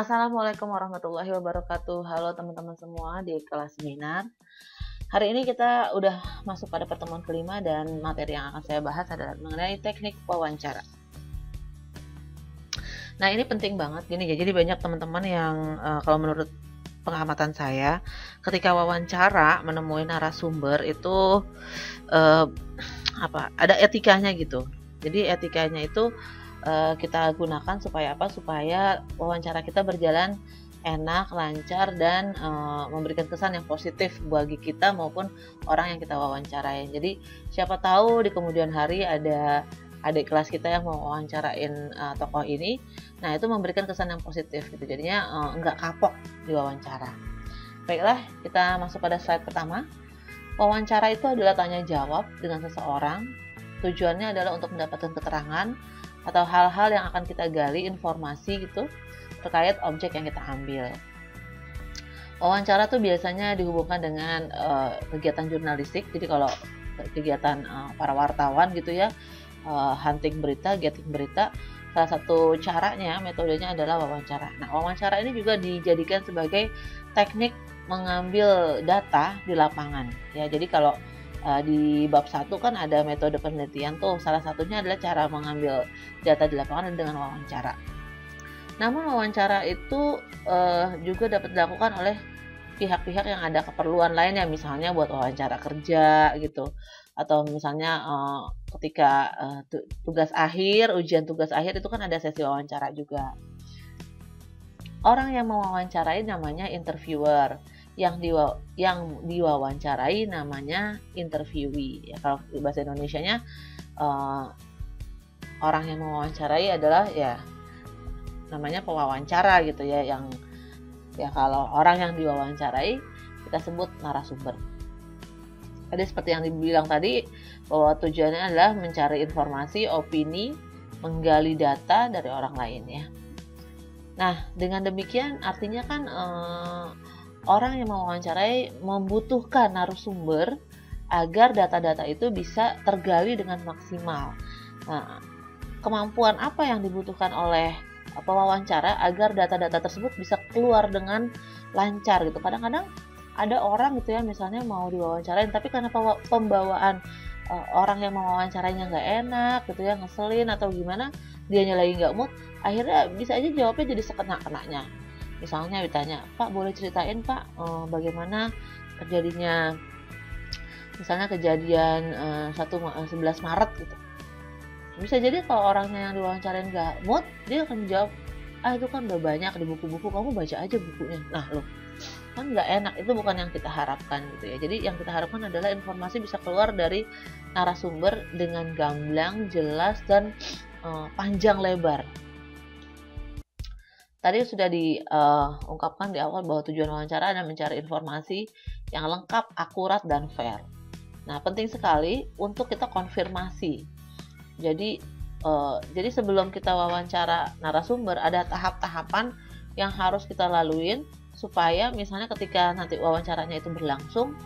Assalamualaikum warahmatullahi wabarakatuh. Halo teman-teman semua di kelas seminar. Hari ini kita udah masuk pada pertemuan kelima dan materi yang akan saya bahas adalah mengenai teknik wawancara. Nah, ini penting banget gini ya. Jadi banyak teman-teman yang kalau menurut pengamatan saya, ketika wawancara menemui narasumber itu ada etikanya gitu. Jadi etikanya itu kita gunakan supaya apa? Supaya wawancara kita berjalan enak, lancar, dan memberikan kesan yang positif bagi kita maupun orang yang kita wawancarai. Jadi siapa tahu di kemudian hari ada adik kelas kita yang mau wawancarain tokoh ini, nah itu memberikan kesan yang positif gitu. Jadinya nggak kapok di wawancara. Baiklah, kita masuk pada slide pertama. Wawancara itu adalah tanya jawab dengan seseorang. Tujuannya adalah untuk mendapatkan keterangan atau hal-hal yang akan kita gali informasi gitu terkait objek yang kita ambil. Wawancara tuh biasanya dihubungkan dengan kegiatan jurnalistik. Jadi kalau kegiatan para wartawan gitu ya, hunting berita, getting berita, salah satu caranya, metodenya adalah wawancara. Nah, wawancara ini juga dijadikan sebagai teknik mengambil data di lapangan. Ya, jadi kalau di bab 1 kan ada metode penelitian tuh, salah satunya adalah cara mengambil data di lapangan dengan wawancara. Namun wawancara itu juga dapat dilakukan oleh pihak-pihak yang ada keperluan lainnya, misalnya buat wawancara kerja gitu, atau misalnya ketika tugas akhir, ujian tugas akhir itu kan ada sesi wawancara juga. Orang yang mewawancarai namanya interviewer, yang diwawancarai namanya interviewee. Ya, kalau bahasa Indonesianya orang yang mewawancarai adalah ya namanya pewawancara gitu ya, yang ya kalau orang yang diwawancarai kita sebut narasumber. Jadi seperti yang dibilang tadi, bahwa tujuannya adalah mencari informasi, opini, menggali data dari orang lain ya. Nah, dengan demikian artinya kan orang yang mewawancarai membutuhkan narasumber agar data-data itu bisa tergali dengan maksimal. Nah, kemampuan apa yang dibutuhkan oleh pewawancara agar data-data tersebut bisa keluar dengan lancar gitu. Kadang-kadang ada orang gitu ya, misalnya mau diwawancarain tapi karena pembawaan orang yang mewawancarainya nggak enak gitu ya, ngeselin atau gimana, dianya lagi nggak mood, akhirnya bisa aja jawabnya jadi sekena-kenanya. Misalnya ditanya, Pak boleh ceritain Pak bagaimana terjadinya misalnya kejadian 11 Maret gitu. Bisa jadi kalau orangnya yang diwawancarain nggak mood, dia akan jawab, itu kan udah banyak di buku-buku, kamu baca aja bukunya. Nah loh, kan nggak enak, itu bukan yang kita harapkan gitu ya. Jadi yang kita harapkan adalah informasi bisa keluar dari narasumber dengan gamblang, jelas, dan panjang lebar. Tadi sudah diungkapkan di awal bahwa tujuan wawancara adalah mencari informasi yang lengkap, akurat, dan fair. Nah, penting sekali untuk kita konfirmasi. Jadi sebelum kita wawancara narasumber, ada tahap-tahapan yang harus kita laluin supaya misalnya ketika nanti wawancaranya itu berlangsung,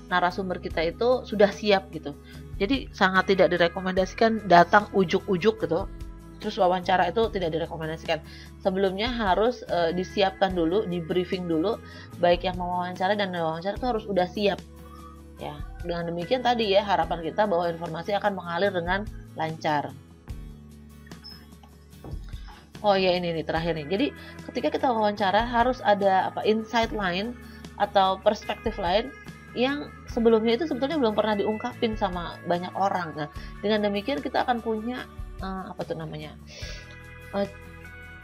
narasumber kita itu sudah siap gitu. Jadi sangat tidak direkomendasikan datang ujuk-ujuk gitu. Terus wawancara itu tidak direkomendasikan. Sebelumnya harus disiapkan dulu, di briefing dulu, baik yang mewawancara dan wawancara itu harus udah siap. Ya, dengan demikian tadi ya harapan kita bahwa informasi akan mengalir dengan lancar. Oh ya, ini nih terakhir nih. Jadi ketika kita wawancara harus ada insight lain atau perspektif lain yang sebelumnya itu sebetulnya belum pernah diungkapin sama banyak orang. Nah, dengan demikian kita akan punya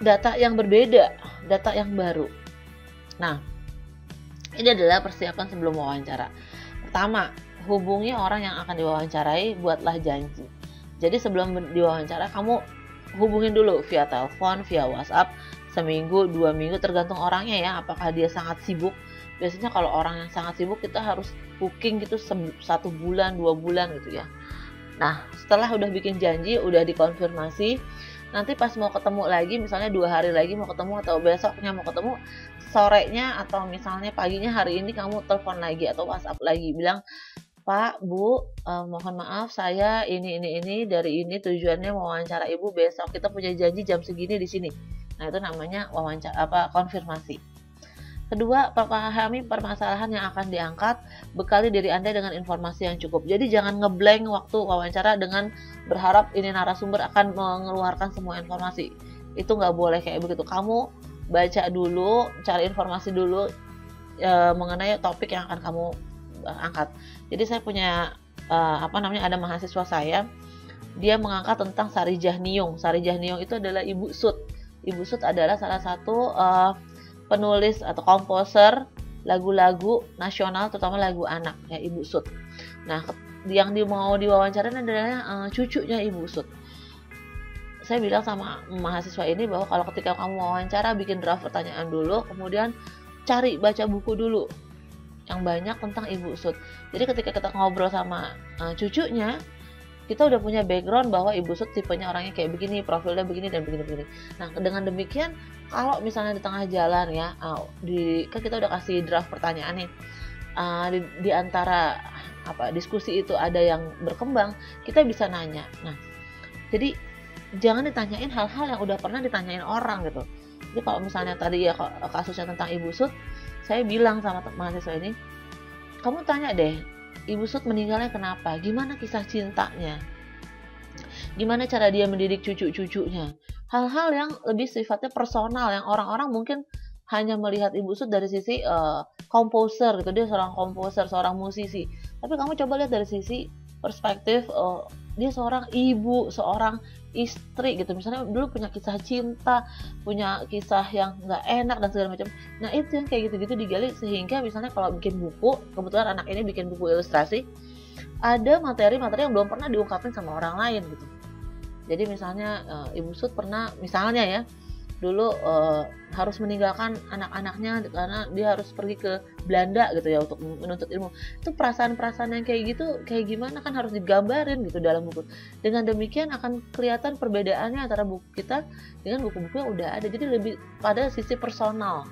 data yang berbeda, data yang baru. Nah, ini adalah persiapan sebelum wawancara. Pertama, hubungi orang yang akan diwawancarai, buatlah janji. Jadi sebelum diwawancara, kamu hubungin dulu via telepon, via WhatsApp, seminggu, 2 minggu, tergantung orangnya ya, apakah dia sangat sibuk. Biasanya kalau orang yang sangat sibuk, kita harus booking gitu 1 bulan, 2 bulan gitu ya. Nah, setelah udah bikin janji, udah dikonfirmasi, nanti pas mau ketemu lagi, misalnya 2 hari lagi mau ketemu atau besoknya mau ketemu, sorenya atau misalnya paginya hari ini kamu telepon lagi atau WhatsApp lagi, bilang, Pak, Bu, mohon maaf saya ini dari ini tujuannya mau wawancara Ibu besok, kita punya janji jam segini di sini. Nah, itu namanya wawancara konfirmasi. Kedua, pahami permasalahan yang akan diangkat, bekali diri Anda dengan informasi yang cukup. Jadi jangan ngeblank waktu wawancara dengan berharap ini narasumber akan mengeluarkan semua informasi. Itu nggak boleh kayak begitu. Kamu baca dulu, cari informasi dulu mengenai topik yang akan kamu angkat. Jadi saya punya ada mahasiswa saya, dia mengangkat tentang Sarijah Niyung. Sarijah Niyung itu adalah Ibu Sud. Ibu Sud adalah salah satu penulis atau komposer lagu-lagu nasional, terutama lagu anak, ya, Ibu Sud. Nah, yang mau diwawancarain adalah cucunya Ibu Sud. Saya bilang sama mahasiswa ini bahwa kalau ketika kamu wawancara, bikin draft pertanyaan dulu, kemudian baca buku dulu yang banyak tentang Ibu Sud. Jadi ketika kita ngobrol sama cucunya, kita udah punya background bahwa Ibu Sud tipenya orangnya kayak begini, profilnya begini dan begini. Nah, dengan demikian kalau misalnya di tengah jalan ya, kan kita udah kasih draft pertanyaan nih, di antara diskusi itu ada yang berkembang, kita bisa nanya. Nah, jadi jangan ditanyain hal-hal yang udah pernah ditanyain orang gitu. Jadi kalau misalnya tadi ya kasusnya tentang Ibu Sud, saya bilang sama mahasiswa ini, kamu tanya deh, Ibu Sud meninggalnya kenapa? Gimana kisah cintanya? Gimana cara dia mendidik cucu-cucunya? Hal-hal yang lebih sifatnya personal, yang orang-orang mungkin hanya melihat Ibu Sud dari sisi komposer gitu, dia seorang komposer, seorang musisi. Tapi kamu coba lihat dari sisi perspektif dia seorang ibu, seorang istri gitu. Misalnya dulu punya kisah cinta, punya kisah yang nggak enak dan segala macam. Nah, itu yang kayak gitu-gitu digali, sehingga misalnya kalau bikin buku, kebetulan anak ini bikin buku ilustrasi, ada materi-materi yang belum pernah diungkapin sama orang lain gitu. Jadi misalnya Ibu Sud pernah, misalnya ya, dulu harus meninggalkan anak-anaknya karena dia harus pergi ke Belanda gitu ya untuk menuntut ilmu. Itu perasaan-perasaan yang kayak gitu, kayak gimana kan harus digambarin gitu dalam buku. Dengan demikian akan kelihatan perbedaannya antara buku kita dengan buku-buku yang udah ada. Jadi lebih pada sisi personal.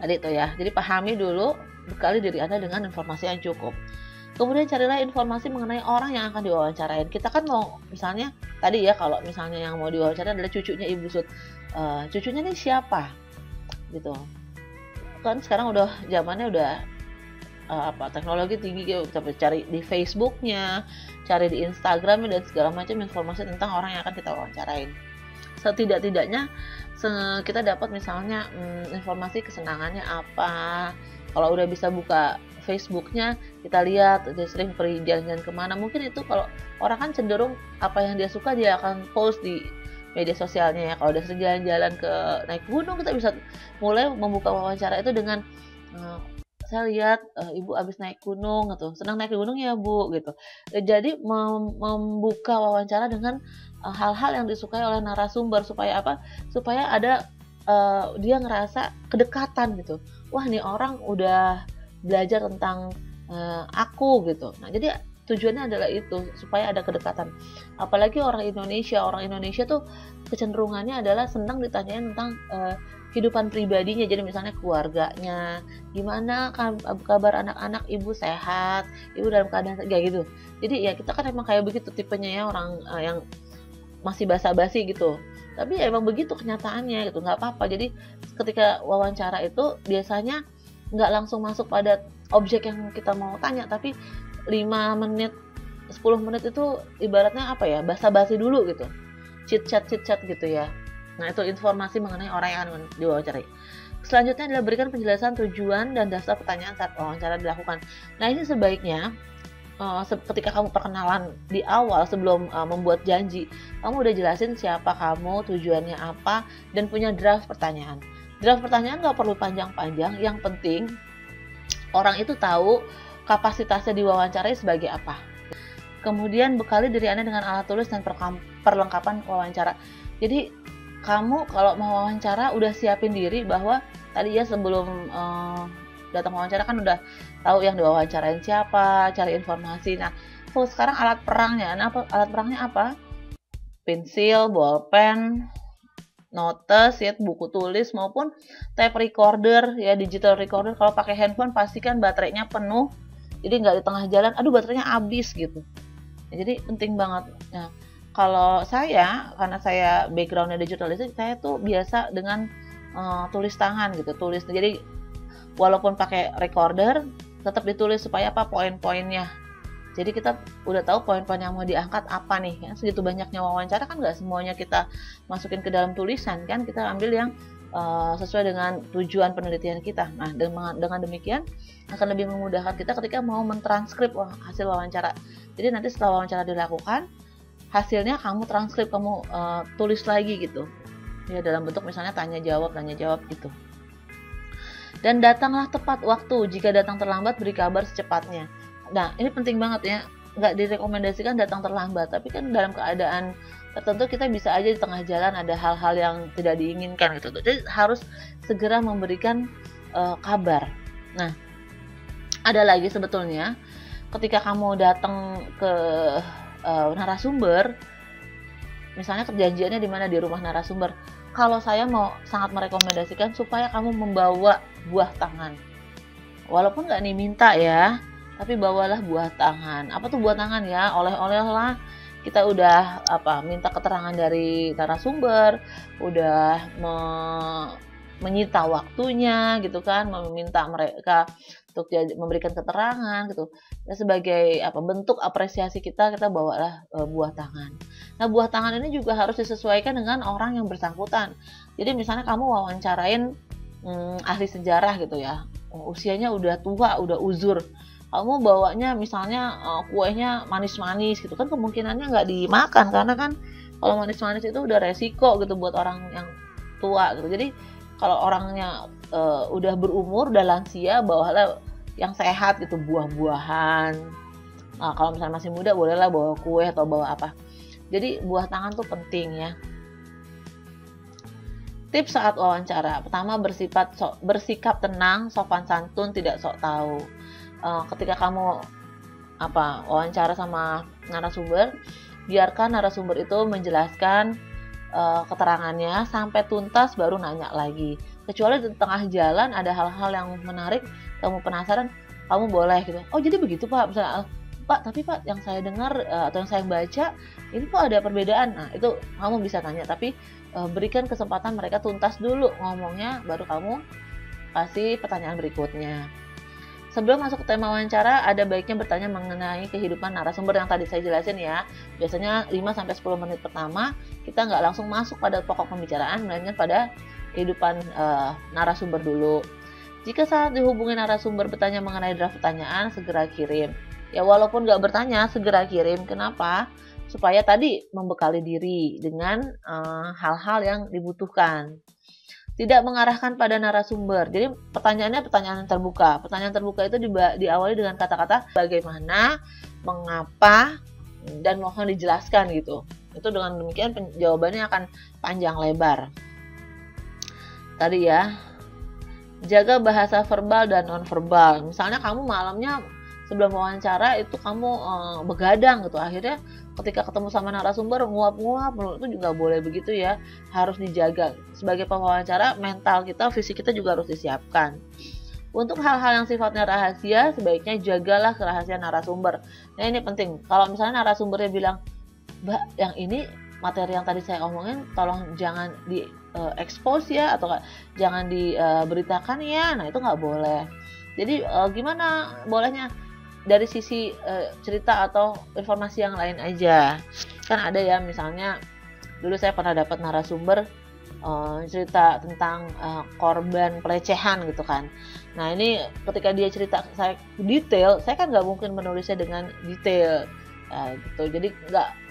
Tadi itu ya. Jadi pahami dulu, bekali diri Anda dengan informasi yang cukup. Kemudian carilah informasi mengenai orang yang akan diwawancarain. Kita kan mau, misalnya tadi ya, kalau misalnya yang mau diwawancarain adalah cucunya Ibu Sud, cucunya ini siapa gitu kan. Sekarang udah zamannya udah teknologi tinggi, kita cari di Facebooknya, cari di Instagramnya dan segala macam informasi tentang orang yang akan kita wawancarain. Setidak-tidaknya kita dapat misalnya informasi kesenangannya apa. Kalau udah bisa buka Facebooknya, kita lihat dia sering pergi jalan-jalan kemana. Mungkin itu kalau orang kan cenderung apa yang dia suka dia akan post di media sosialnya ya. Kalau udah sering jalan-jalan ke naik gunung, kita bisa mulai membuka wawancara itu dengan saya lihat ibu habis naik gunung gitu, senang naik gunung ya bu gitu. Jadi membuka wawancara dengan hal-hal yang disukai oleh narasumber, supaya apa? Supaya ada dia ngerasa kedekatan gitu. Wah, nih orang udah belajar tentang aku gitu. Nah, jadi tujuannya adalah itu, supaya ada kedekatan. Apalagi orang Indonesia tuh kecenderungannya adalah senang ditanyain tentang kehidupan pribadinya. Jadi misalnya keluarganya, gimana kabar anak-anak, ibu sehat, ibu dalam keadaan kayak gitu. Jadi ya kita kan emang kayak begitu tipenya ya, orang yang masih basa-basi gitu. Tapi ya emang begitu kenyataannya gitu, nggak apa-apa. Jadi ketika wawancara itu biasanya nggak langsung masuk pada objek yang kita mau tanya, tapi 5 menit 10 menit itu ibaratnya apa ya, basa-basi dulu gitu, chit-chat gitu ya. Nah, itu informasi mengenai orang yang akan diwawancarai. Selanjutnya adalah berikan penjelasan tujuan dan daftar pertanyaan saat wawancara dilakukan. Nah, ini sebaiknya ketika kamu perkenalan di awal sebelum membuat janji, kamu udah jelasin siapa kamu, tujuannya apa, dan punya draft pertanyaan. Draft pertanyaan nggak perlu panjang-panjang, yang penting orang itu tahu kapasitasnya diwawancarai sebagai apa. Kemudian bekali diri Anda dengan alat tulis dan perlengkapan wawancara. Jadi kamu kalau mau wawancara udah siapin diri bahwa tadi ya sebelum datang wawancara kan udah tahu yang diwawancarain siapa, cari informasi. Nah, sekarang alat perangnya, alat perangnya apa? Pensil, bolpen, notes ya, buku tulis maupun tape recorder ya, digital recorder. Kalau pakai handphone pastikan baterainya penuh, jadi nggak di tengah jalan aduh baterainya habis gitu. Jadi penting banget. Nah, Kalau saya, karena saya backgroundnya di jurnalistik, saya tuh biasa dengan tulis tangan gitu, tulis. Jadi walaupun pakai recorder, tetap ditulis supaya apa, poin-poinnya. Jadi kita udah tahu poin-poin yang mau diangkat apa nih. Ya, segitu banyaknya wawancara kan nggak semuanya kita masukin ke dalam tulisan kan, kita ambil yang sesuai dengan tujuan penelitian kita. Nah, dengan demikian akan lebih memudahkan kita ketika mau mentranskrip hasil wawancara. Jadi nanti setelah wawancara dilakukan, hasilnya kamu transkrip, kamu tulis lagi gitu. Ya, dalam bentuk misalnya tanya jawab gitu. Dan datanglah tepat waktu. Jika datang terlambat, beri kabar secepatnya. Nah, ini penting banget ya. Nggak direkomendasikan datang terlambat, tapi kan dalam keadaan tertentu kita bisa aja di tengah jalan ada hal-hal yang tidak diinginkan gitu. Jadi harus segera memberikan kabar. Nah, ada lagi sebetulnya ketika kamu datang ke narasumber, misalnya perjanjiannya di mana, di rumah narasumber. Kalau saya mau sangat merekomendasikan supaya kamu membawa buah tangan. Walaupun nggak diminta ya, tapi bawalah buah tangan. Apa tuh buah tangan ya? Oleh-oleh lah. Kita udah minta keterangan dari narasumber, udah menyita waktunya gitu kan, meminta mereka untuk memberikan keterangan gitu. Ya, sebagai bentuk apresiasi kita bawalah buah tangan. Nah, buah tangan ini juga harus disesuaikan dengan orang yang bersangkutan. Jadi misalnya kamu wawancarain ahli sejarah gitu ya, usianya udah tua, udah uzur. Kamu bawanya misalnya kuenya manis-manis gitu kan, kemungkinannya nggak dimakan karena kan kalau manis-manis itu udah resiko gitu buat orang yang tua gitu. Jadi kalau orangnya udah berumur, udah lansia, bawalah yang sehat gitu, buah-buahan. Nah, kalau misalnya masih muda bolehlah bawa kue atau bawa apa. Jadi buah tangan tuh penting ya. Tips saat wawancara, pertama bersikap tenang, sopan santun, tidak sok tahu. Ketika kamu wawancara sama narasumber, biarkan narasumber itu menjelaskan keterangannya sampai tuntas, baru nanya lagi. Kecuali di tengah jalan ada hal-hal yang menarik, kamu penasaran, kamu boleh gitu. Oh, jadi begitu Pak, misalnya Pak, tapi Pak yang saya dengar atau yang saya baca ini kok ada perbedaan. Nah, itu kamu bisa tanya, tapi berikan kesempatan mereka tuntas dulu ngomongnya, baru kamu kasih pertanyaan berikutnya. Sebelum masuk ke tema wawancara, ada baiknya bertanya mengenai kehidupan narasumber yang tadi saya jelasin ya. Biasanya 5-10 menit pertama, kita nggak langsung masuk pada pokok pembicaraan, melainkan pada kehidupan narasumber dulu. Jika saat dihubungi narasumber bertanya mengenai draft pertanyaan, segera kirim. Ya, walaupun nggak bertanya, segera kirim. Kenapa? Supaya tadi membekali diri dengan hal-hal yang dibutuhkan. Tidak mengarahkan pada narasumber. Jadi pertanyaannya pertanyaan terbuka. Pertanyaan terbuka itu diawali dengan kata-kata bagaimana, mengapa, dan mohon dijelaskan gitu. Itu dengan demikian jawabannya akan panjang lebar. Tadi ya, jaga bahasa verbal dan nonverbal. Misalnya kamu malamnya sebelum wawancara itu kamu begadang gitu, akhirnya ketika ketemu sama narasumber nguap-nguap, itu juga boleh begitu ya, harus dijaga. Sebagai pewawancara, mental kita, fisik kita juga harus disiapkan. Untuk hal-hal yang sifatnya rahasia, sebaiknya jagalah kerahasiaan narasumber. Nah, ini penting. Kalau misalnya narasumbernya bilang, Mbak, yang ini materi yang tadi saya omongin tolong jangan di expose ya, atau jangan diberitakan ya, nah itu nggak boleh. Jadi gimana bolehnya? Dari sisi cerita atau informasi yang lain aja. Kan ada ya, misalnya dulu saya pernah dapat narasumber cerita tentang korban pelecehan gitu kan. Nah, ini ketika dia cerita saya detail, saya kan nggak mungkin menulisnya dengan detail gitu. Jadi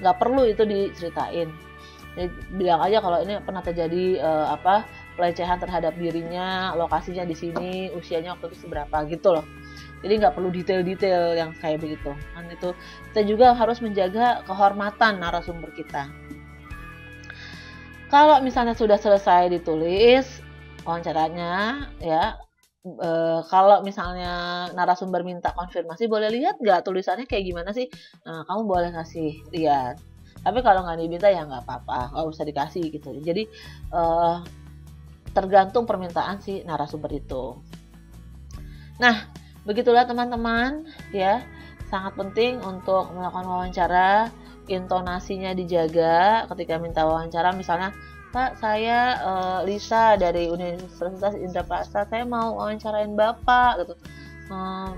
nggak perlu itu diceritain. Jadi, bilang aja kalau ini pernah terjadi pelecehan terhadap dirinya, lokasinya di sini, usianya waktu itu seberapa gitu loh. Jadi nggak perlu detail-detail yang kayak begitu. Kan itu kita juga harus menjaga kehormatan narasumber kita. Kalau misalnya sudah selesai ditulis wawancaranya, ya, kalau misalnya narasumber minta konfirmasi, boleh lihat nggak tulisannya kayak gimana sih? Nah, kamu boleh kasih lihat. Tapi kalau nggak diminta ya nggak apa-apa, nggak usah dikasih gitu. Jadi tergantung permintaan si narasumber itu. Nah, begitulah teman-teman ya, sangat penting untuk melakukan wawancara intonasinya dijaga ketika minta wawancara, misalnya, "Pak, saya, Lisa dari Universitas Indraprasta, saya mau wawancarain Bapak," gitu.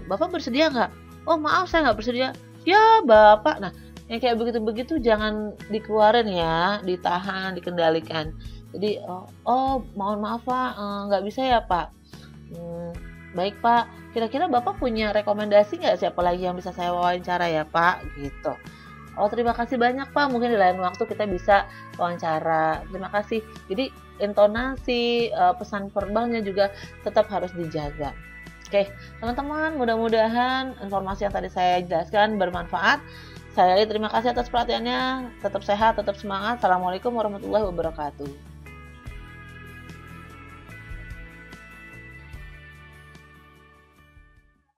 "Bapak bersedia nggak?" "Oh, maaf saya nggak bersedia." "Ya, Bapak." Nah, yang kayak begitu-begitu jangan dikeluarin ya, ditahan, dikendalikan. Jadi, "Oh, mohon maaf Pak, nggak bisa ya Pak?" "Mmm, baik Pak, kira-kira Bapak punya rekomendasi nggak siapa lagi yang bisa saya wawancara ya Pak?" Gitu. "Oh, terima kasih banyak Pak, mungkin di lain waktu kita bisa wawancara. Terima kasih." Jadi intonasi, pesan verbalnya juga tetap harus dijaga. Oke, teman-teman, mudah-mudahan informasi yang tadi saya jelaskan bermanfaat. Saya terima kasih atas perhatiannya. Tetap sehat, tetap semangat. Assalamualaikum warahmatullahi wabarakatuh.